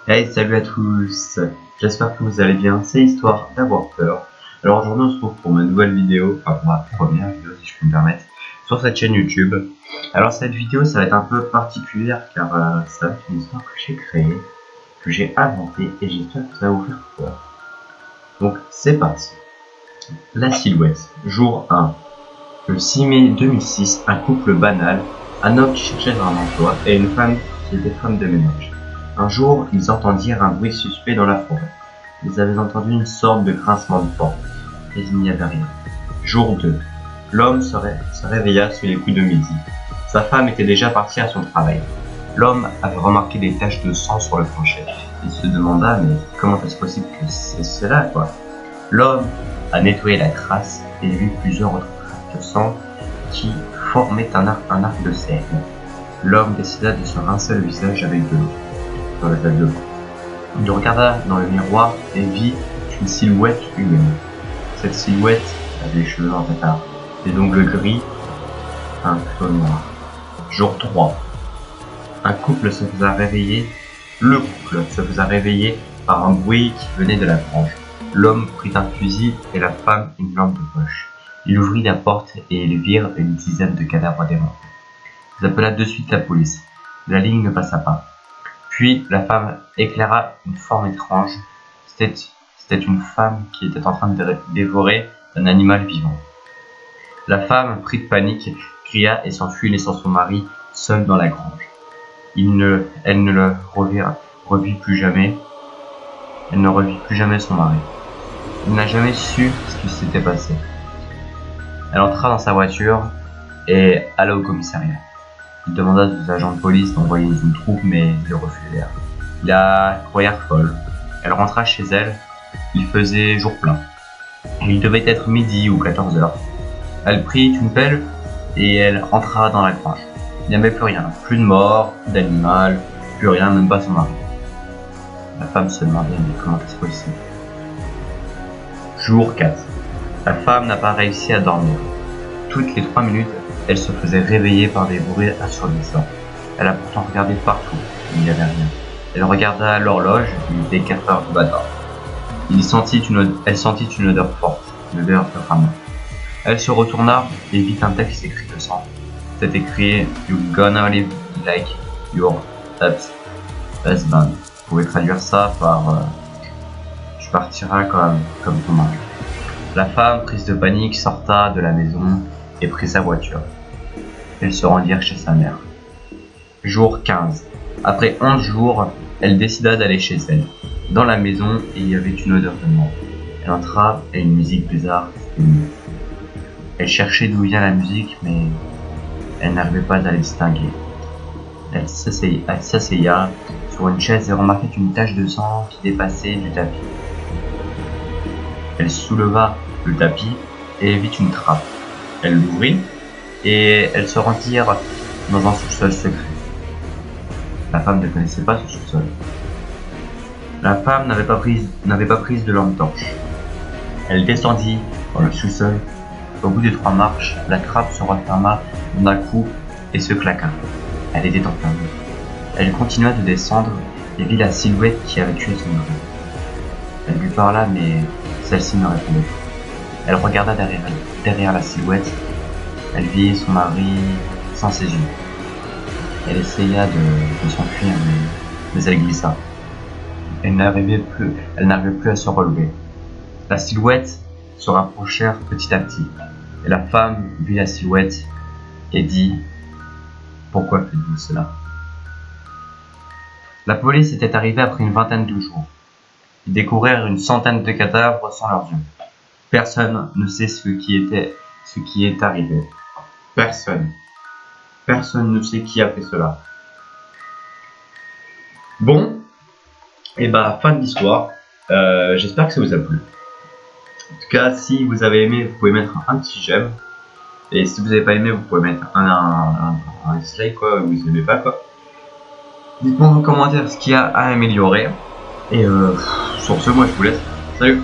Hey, salut à tous, j'espère que vous allez bien, c'est Histoire d'avoir peur. Alors aujourd'hui on se retrouve pour ma nouvelle vidéo, enfin pour ma première vidéo si je peux me permettre, sur cette chaîne YouTube. Alors cette vidéo ça va être un peu particulière car ça va être une histoire que j'ai créée, que j'ai inventée et j'espère que ça va vous faire peur. Donc c'est parti. La Silhouette, jour 1. Le 6 mai 2006, un couple banal, un homme qui cherchait un emploi et une femme qui était femme de ménage. Un jour, ils entendirent un bruit suspect dans la forêt. Ils avaient entendu une sorte de grincement de porte, mais il n'y avait rien. Jour 2. L'homme se réveilla sous les coups de midi. Sa femme était déjà partie à son travail. L'homme avait remarqué des taches de sang sur le plancher. Il se demanda, mais comment est-ce possible que c'est cela, quoi? L'homme a nettoyé la crasse et vit plusieurs autres traces de sang qui formaient un arc de cercle. L'homme décida de se rincer le visage avec de l'eau dans la salle de bain. Il regarda dans le miroir et vit une silhouette humaine. Cette silhouette avait les cheveux en pétard, des ongles gris, un col noir. Jour 3. Un couple se faisait réveiller. Le couple se faisait réveiller par un bruit qui venait de la grange. L'homme prit un fusil et la femme une lampe de poche. Il ouvrit la porte et ils virent une dizaine de cadavres démontés. Il appela de suite la police. La ligne ne passa pas. Puis la femme éclaira une forme étrange. C'était une femme qui était en train de dévorer un animal vivant. La femme, prise de panique, cria et s'enfuit laissant son mari seul dans la grange. Elle ne le revit plus jamais. Elle ne revit plus jamais son mari. Elle n'a jamais su ce qui s'était passé. Elle entra dans sa voiture et alla au commissariat. Il demanda aux agents de police d'envoyer une troupe, mais ils refusèrent. Ils la croyèrent folle. Elle rentra chez elle. Il faisait jour plein. Il devait être midi ou 14 heures. Elle prit une pelle et elle entra dans la grange. Il n'y avait plus rien. Plus de mort, plus d'animal, plus rien, même pas son mari. La femme se demandait, mais comment est-ce possible? Jour 4. La femme n'a pas réussi à dormir. Toutes les 3 minutes, elle se faisait réveiller par des bruits assourdissants. Elle a pourtant regardé partout, il n'y avait rien. Elle regarda l'horloge, il était 4 heures du matin. Elle sentit une odeur forte, une odeur de rameau. Elle se retourna et vit un texte écrit de sang. C'était écrit « You gonna live like your ex-husband ». Vous pouvez traduire ça par tu partiras comme ton mari. La femme, prise de panique, sorta de la maison et prit sa voiture. Elles se rendirent chez sa mère. Jour 15. Après 11 jours, elle décida d'aller chez elle. Dans la maison, il y avait une odeur de mort. Elle entra et une musique bizarre s'éteignit. Elle cherchait d'où vient la musique, mais elle n'arrivait pas à la distinguer. Elle s'asseya sur une chaise et remarquait une tache de sang qui dépassait du tapis. Elle souleva le tapis et vit une trappe. Elle l'ouvrit et elles se rendirent dans un sous-sol secret. La femme ne connaissait pas ce sous-sol. La femme n'avait pas prise de lampe torche. Elle descendit dans le sous-sol. Au bout des 3 marches, la trappe se referma d'un coup et se claqua. Elle était enfermée. Elle continua de descendre et vit la silhouette qui avait tué son mari. Elle lui parla, mais celle-ci ne répondait pas. Elle regarda derrière la silhouette. Elle vit son mari sans ses yeux. Elle essaya de s'enfuir, mais elle glissa. Elle n'arrivait plus à se relever. La silhouette se rapprochèrent petit à petit, et la femme vit la silhouette et dit « Pourquoi faites-vous cela ?» La police était arrivée après une vingtaine de jours. Ils découvrirent une centaine de cadavres sans leurs yeux. Personne ne sait ce qui est arrivé. Personne ne sait qui a fait cela. Bon, et bah fin de l'histoire. J'espère que ça vous a plu. En tout cas, si vous avez aimé, vous pouvez mettre un petit j'aime. Et si vous n'avez pas aimé, vous pouvez mettre un dislike, quoi, ou vous n'aimez pas, quoi. Dites-moi en commentaire ce qu'il y a à améliorer. Et sur ce, moi je vous laisse. Salut!